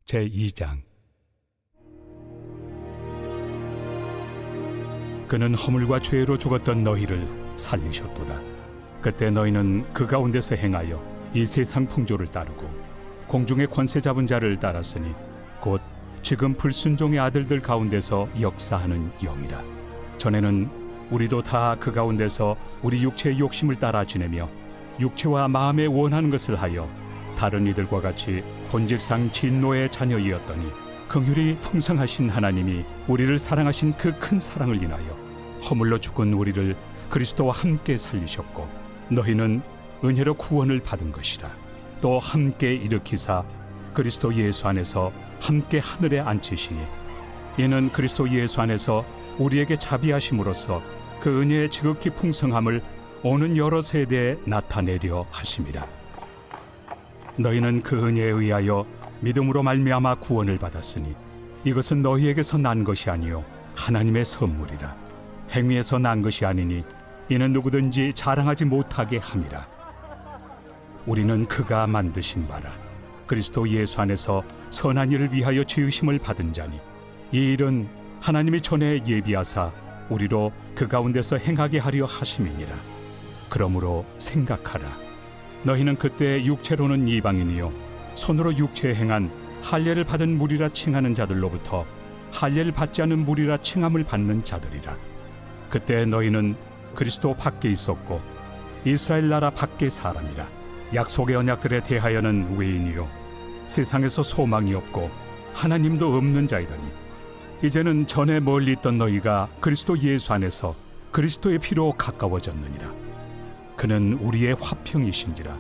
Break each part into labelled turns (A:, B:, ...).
A: 제2장. 그는 허물과 죄로 죽었던 너희를 살리셨도다. 그때 너희는 그 가운데서 행하여 이 세상 풍조를 따르고 공중의 권세 잡은 자를 따랐으니 곧 지금 불순종의 아들들 가운데서 역사하는 영이라. 전에는 우리도 다 그 가운데서 우리 육체의 욕심을 따라 지내며 육체와 마음에 원하는 것을 하여 다른 이들과 같이 본질상 진노의 자녀이었더니 긍휼이 풍성하신 하나님이 우리를 사랑하신 그 큰 사랑을 인하여 허물로 죽은 우리를 그리스도와 함께 살리셨고 너희는 은혜로 구원을 받은 것이라. 또 함께 일으키사 그리스도 예수 안에서 함께 하늘에 앉히시니 이는 그리스도 예수 안에서 우리에게 자비하심으로써 그 은혜의 지극히 풍성함을 오는 여러 세대에 나타내려 하심이라. 너희는 그 은혜에 의하여 믿음으로 말미암아 구원을 받았으니 이것은 너희에게서 난 것이 아니요 하나님의 선물이라. 행위에서 난 것이 아니니 이는 누구든지 자랑하지 못하게 함이라. 우리는 그가 만드신 바라 그리스도 예수 안에서 선한 일을 위하여 지으심을 받은 자니 이 일은 하나님이 전에 예비하사 우리로 그 가운데서 행하게 하려 하심이니라. 그러므로 생각하라. 너희는 그때 육체로는 이방인이요 손으로 육체에 행한 할례를 받은 무리라 칭하는 자들로부터 할례를 받지 않은 무리라 칭함을 받는 자들이라. 그때 너희는 그리스도 밖에 있었고 이스라엘 나라 밖의 사람이라. 약속의 언약들에 대하여는 외인이요 세상에서 소망이 없고 하나님도 없는 자이더니 이제는 전에 멀리 있던 너희가 그리스도 예수 안에서 그리스도의 피로 가까워졌느니라. 그는 우리의 화평이신지라.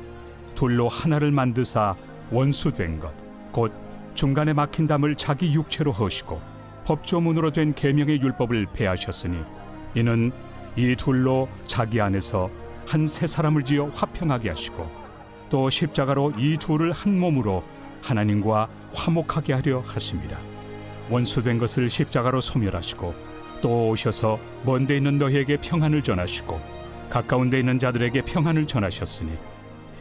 A: 둘로 하나를 만드사 원수된 것 곧 중간에 막힌 담을 자기 육체로 허시고 법조문으로 된 계명의 율법을 폐하셨으니 이는 이 둘로 자기 안에서 한 새 사람을 지어 화평하게 하시고 또 십자가로 이 둘을 한 몸으로 하나님과 화목하게 하려 하심이라. 원수된 것을 십자가로 소멸하시고 또 오셔서 먼 데 있는 너희에게 평안을 전하시고 가까운 데 있는 자들에게 평안을 전하셨으니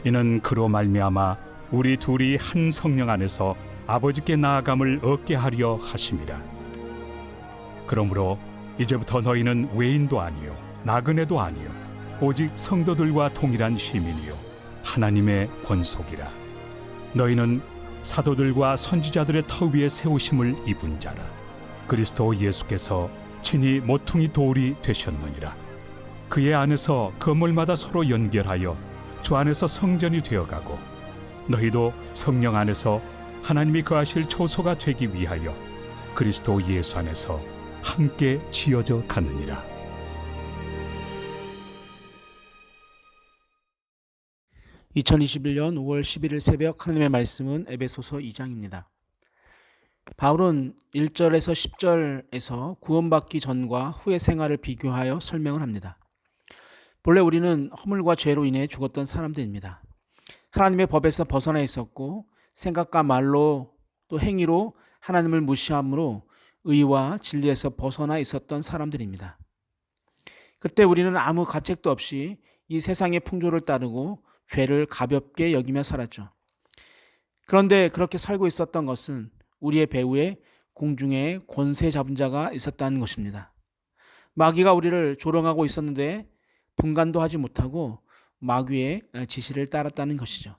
A: 이는 그로 말미암아 우리 둘이 한 성령 안에서 아버지께 나아감을 얻게 하려 하심이라. 그러므로 이제부터 너희는 외인도 아니요 나그네도 아니요 오직 성도들과 동일한 시민이요 하나님의 권속이라. 너희는 사도들과 선지자들의 터 위에 세우심을 입은 자라. 그리스도 예수께서 친히 모퉁이 돌이 되셨느니라. 그의 안에서 건물마다 서로 연결하여 주 안에서 성전이 되어가고 너희도 성령 안에서 하나님이 거하실 초소가 되기 위하여 그리스도 예수 안에서 함께 지어져 가느니라.
B: (2021년 5월 11일) 새벽 하나님의 말씀은 에베소서 2장입니다. 바울은 1절에서 10절에서 구원받기 전과 후의 생활을 비교하여 설명을 합니다. 본래 우리는 허물과 죄로 인해 죽었던 사람들입니다. 하나님의 법에서 벗어나 있었고 생각과 말로 또 행위로 하나님을 무시함으로 의와 진리에서 벗어나 있었던 사람들입니다. 그때 우리는 아무 가책도 없이 이 세상의 풍조를 따르고 죄를 가볍게 여기며 살았죠. 그런데 그렇게 살고 있었던 것은 우리의 배후에 공중에 권세 잡은 자가 있었다는 것입니다. 마귀가 우리를 조롱하고 있었는데 분간도 하지 못하고 마귀의 지시를 따랐다는 것이죠.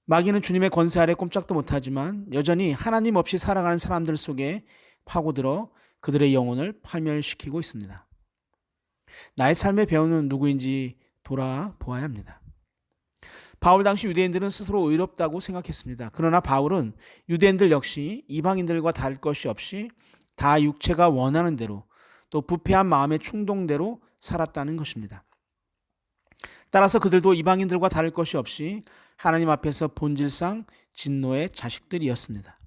B: 마귀는 주님의 권세 아래 꼼짝도 못하지만 여전히 하나님 없이 살아가는 사람들 속에 파고들어 그들의 영혼을 파멸시키고 있습니다. 나의 삶의 배우는 누구인지 돌아보아야 합니다. 바울 당시 유대인들은 스스로 의롭다고 생각했습니다. 그러나 바울은 유대인들 역시 이방인들과 다를 것이 없이 다 육체가 원하는 대로 또 부패한 마음의 충동대로 살았다는 것입니다. 따라서 그들도 이방인들과 다를 것이 없이 하나님 앞에서 본질상 진노의 자식들이었습니다.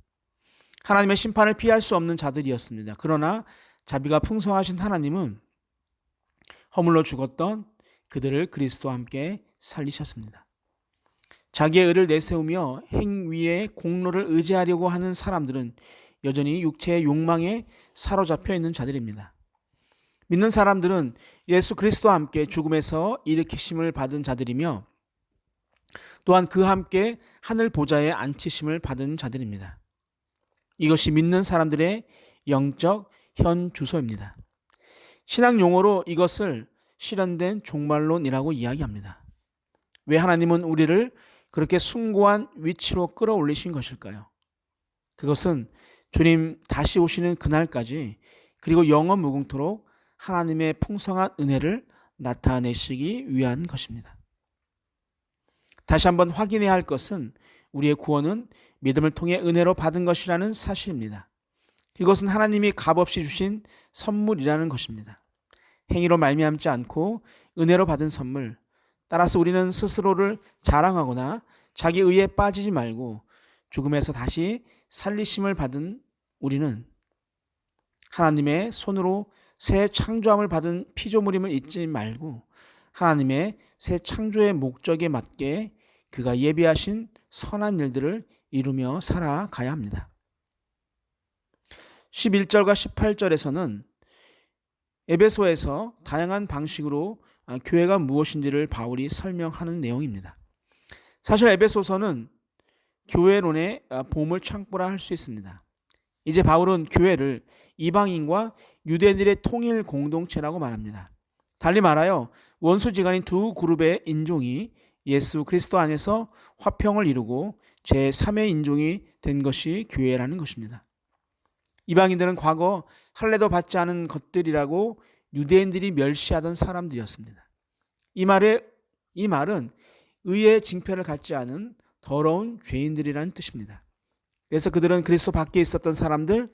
B: 하나님의 심판을 피할 수 없는 자들이었습니다. 그러나 자비가 풍성하신 하나님은 허물로 죽었던 그들을 그리스도와 함께 살리셨습니다. 자기의 의를 내세우며 행위의 공로를 의지하려고 하는 사람들은 여전히 육체의 욕망에 사로잡혀 있는 자들입니다. 믿는 사람들은 예수 그리스도와 함께 죽음에서 일으키심을 받은 자들이며 또한 그와 함께 하늘 보좌에 앉히심을 받은 자들입니다. 이것이 믿는 사람들의 영적 현 주소입니다. 신학 용어로 이것을 실현된 종말론이라고 이야기합니다. 왜 하나님은 우리를 그렇게 숭고한 위치로 끌어올리신 것일까요? 그것은 주님 다시 오시는 그날까지 그리고 영원 무궁토록 하나님의 풍성한 은혜를 나타내시기 위한 것입니다. 다시 한번 확인해야 할 것은 우리의 구원은 믿음을 통해 은혜로 받은 것이라는 사실입니다. 이것은 하나님이 값없이 주신 선물이라는 것입니다. 행위로 말미암지 않고 은혜로 받은 선물, 따라서 우리는 스스로를 자랑하거나 자기 의에 빠지지 말고 죽음에서 다시 살리심을 받은 우리는 하나님의 손으로 새 창조함을 받은 피조물임을 잊지 말고 하나님의 새 창조의 목적에 맞게 그가 예비하신 선한 일들을 이루며 살아가야 합니다. 11절과 18절에서는 에베소에서 다양한 방식으로 교회가 무엇인지를 바울이 설명하는 내용입니다. 사실 에베소서는 교회론의 보물 창고라 할 수 있습니다. 이제 바울은 교회를 이방인과 유대인들의 통일 공동체라고 말합니다. 달리 말하여 원수지간인 두 그룹의 인종이 예수 그리스도 안에서 화평을 이루고 제3의 인종이 된 것이 교회라는 것입니다. 이방인들은 과거 할례도 받지 않은 것들이라고 유대인들이 멸시하던 사람들이었습니다. 이 말은 의의 징표를 갖지 않은 더러운 죄인들이라는 뜻입니다. 그래서 그들은 그리스도 밖에 있었던 사람들,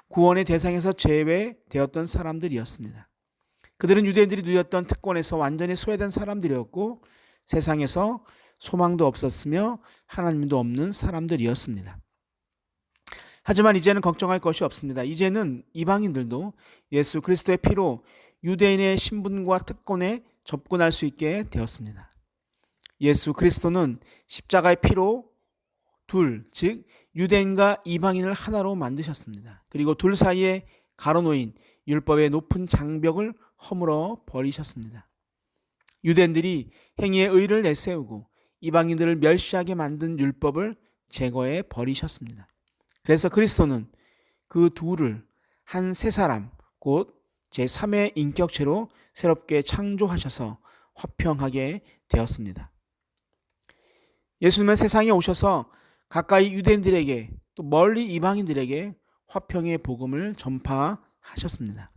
B: 구원의 대상에서 제외되었던 사람들이었습니다. 그들은 유대인들이 누렸던 특권에서 완전히 소외된 사람들이었고 세상에서 소망도 없었으며 하나님도 없는 사람들이었습니다. 하지만 이제는 걱정할 것이 없습니다. 이제는 이방인들도 예수 그리스도의 피로 유대인의 신분과 특권에 접근할 수 있게 되었습니다. 예수 그리스도는 십자가의 피로 즉 유대인과 이방인을 하나로 만드셨습니다. 그리고 둘 사이에 가로놓인 율법의 높은 장벽을 허물어 버리셨습니다. 유대인들이 행위의 의를 내세우고 이방인들을 멸시하게 만든 율법을 제거해 버리셨습니다. 그래서 그리스도는 그 둘을 한 새 사람, 곧 제3의 인격체로 새롭게 창조하셔서 화평하게 되었습니다. 예수님은 세상에 오셔서 가까이 유대인들에게 또 멀리 이방인들에게 화평의 복음을 전파하셨습니다.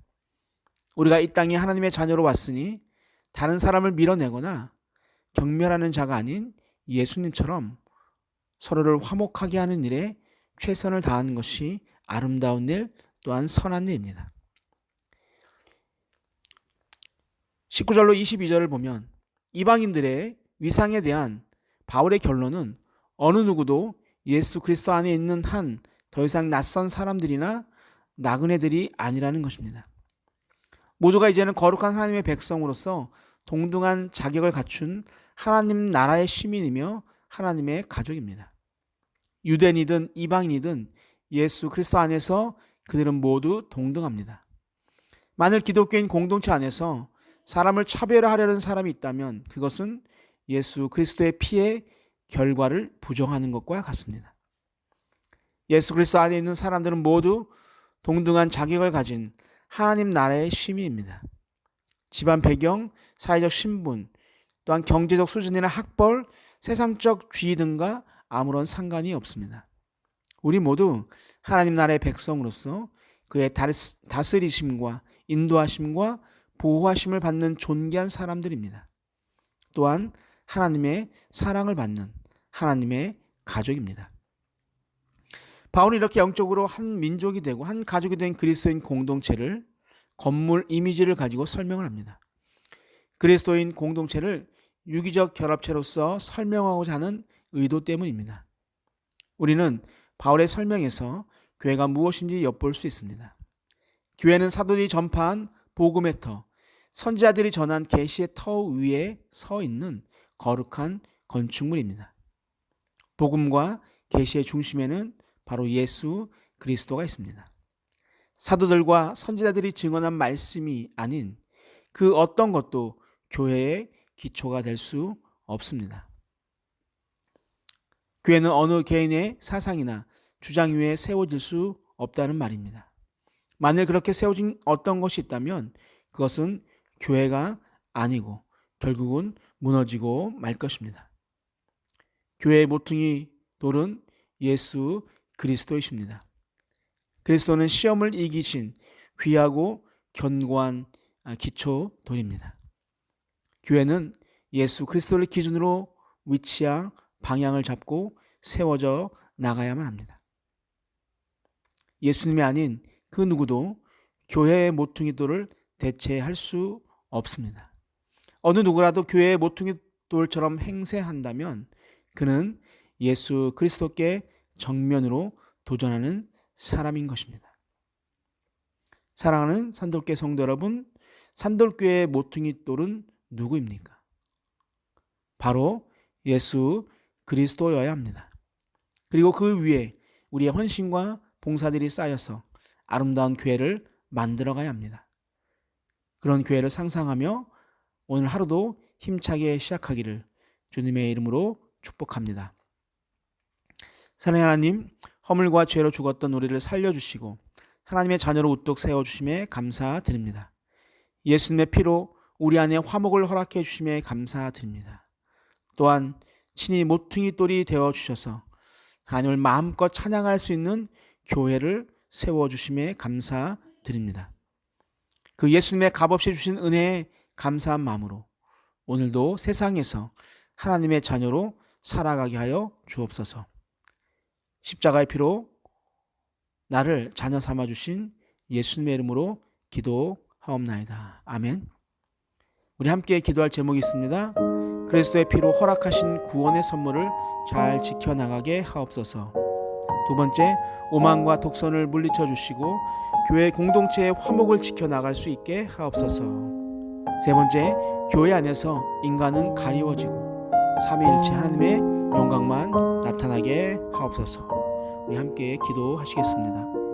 B: 우리가 이 땅에 하나님의 자녀로 왔으니 다른 사람을 밀어내거나 경멸하는 자가 아닌 예수님처럼 서로를 화목하게 하는 일에 최선을 다하는 것이 아름다운 일 또한 선한 일입니다. 19절로 22절을 보면 이방인들의 위상에 대한 바울의 결론은 어느 누구도 예수 그리스도 안에 있는 한 더 이상 낯선 사람들이나 나그네들이 아니라는 것입니다. 모두가 이제는 거룩한 하나님의 백성으로서 동등한 자격을 갖춘 하나님 나라의 시민이며 하나님의 가족입니다. 유대인이든 이방인이든 예수 그리스도 안에서 그들은 모두 동등합니다. 만일 기독교인 공동체 안에서 사람을 차별화하려는 사람이 있다면 그것은 예수 그리스도의 피의 결과를 부정하는 것과 같습니다. 예수 그리스도 안에 있는 사람들은 모두 동등한 자격을 가진 하나님 나라의 시민입니다. 집안 배경, 사회적 신분, 또한 경제적 수준이나 학벌, 세상적 지위 등과 아무런 상관이 없습니다. 우리 모두 하나님 나라의 백성으로서 그의 다스리심과 인도하심과 보호하심을 받는 존귀한 사람들입니다. 또한 하나님의 사랑을 받는 하나님의 가족입니다. 바울은 이렇게 영적으로 한 민족이 되고 한 가족이 된 그리스도인 공동체를 건물 이미지를 가지고 설명을 합니다. 그리스도인 공동체를 유기적 결합체로서 설명하고자 하는 의도 때문입니다. 우리는 바울의 설명에서 교회가 무엇인지 엿볼 수 있습니다. 교회는 사도들이 전파한 복음의 터, 선지자들이 전한 계시의 터 위에 서 있는 거룩한 건축물입니다. 복음과 계시의 중심에는 바로 예수 그리스도가 있습니다. 사도들과 선지자들이 증언한 말씀이 아닌 그 어떤 것도 교회의 기초가 될 수 없습니다. 교회는 어느 개인의 사상이나 주장 위에 세워질 수 없다는 말입니다. 만일 그렇게 세워진 어떤 것이 있다면 그것은 교회가 아니고 결국은 무너지고 말 것입니다. 교회의 모퉁이 돌은 예수 그리스도이십니다. 그리스도는 시험을 이기신 귀하고 견고한 기초 돌입니다. 교회는 예수 그리스도를 기준으로 위치와 방향을 잡고 세워져 나가야만 합니다. 예수님이 아닌 그 누구도 교회의 모퉁이 돌을 대체할 수 없습니다. 어느 누구라도 교회의 모퉁이 돌처럼 행세한다면 그는 예수 그리스도께 정면으로 도전하는 사람인 것입니다. 사랑하는 산돌교회 성도 여러분, 산돌교회의 모퉁이 돌은 누구입니까? 바로 예수 그리스도여야 합니다. 그리고 그 위에 우리의 헌신과 봉사들이 쌓여서 아름다운 교회를 만들어가야 합니다. 그런 교회를 상상하며 오늘 하루도 힘차게 시작하기를 주님의 이름으로 축복합니다. 사랑하는 하나님, 허물과 죄로 죽었던 우리를 살려주시고 하나님의 자녀로 우뚝 세워주심에 감사드립니다. 예수님의 피로 우리 안에 화목을 허락해 주심에 감사드립니다. 또한 친히 모퉁이 돌이 되어주셔서 하나님을 마음껏 찬양할 수 있는 교회를 세워주심에 감사드립니다. 그 예수님의 값없이 주신 은혜에 감사한 마음으로 오늘도 세상에서 하나님의 자녀로 살아가게 하여 주옵소서. 십자가의 피로 나를 자녀 삼아주신 예수님의 이름으로 기도하옵나이다. 아멘. 우리 함께 기도할 제목이 있습니다. 그리스도의 피로 허락하신 구원의 선물을 잘 지켜나가게 하옵소서. 두 번째, 오만과 독선을 물리쳐 주시고 교회 공동체의 화목을 지켜나갈 수 있게 하옵소서. 세 번째, 교회 안에서 인간은 가리워지고 삼위일체 하나님의 영광만 나타나게 하옵소서. 우리 함께 기도하시겠습니다.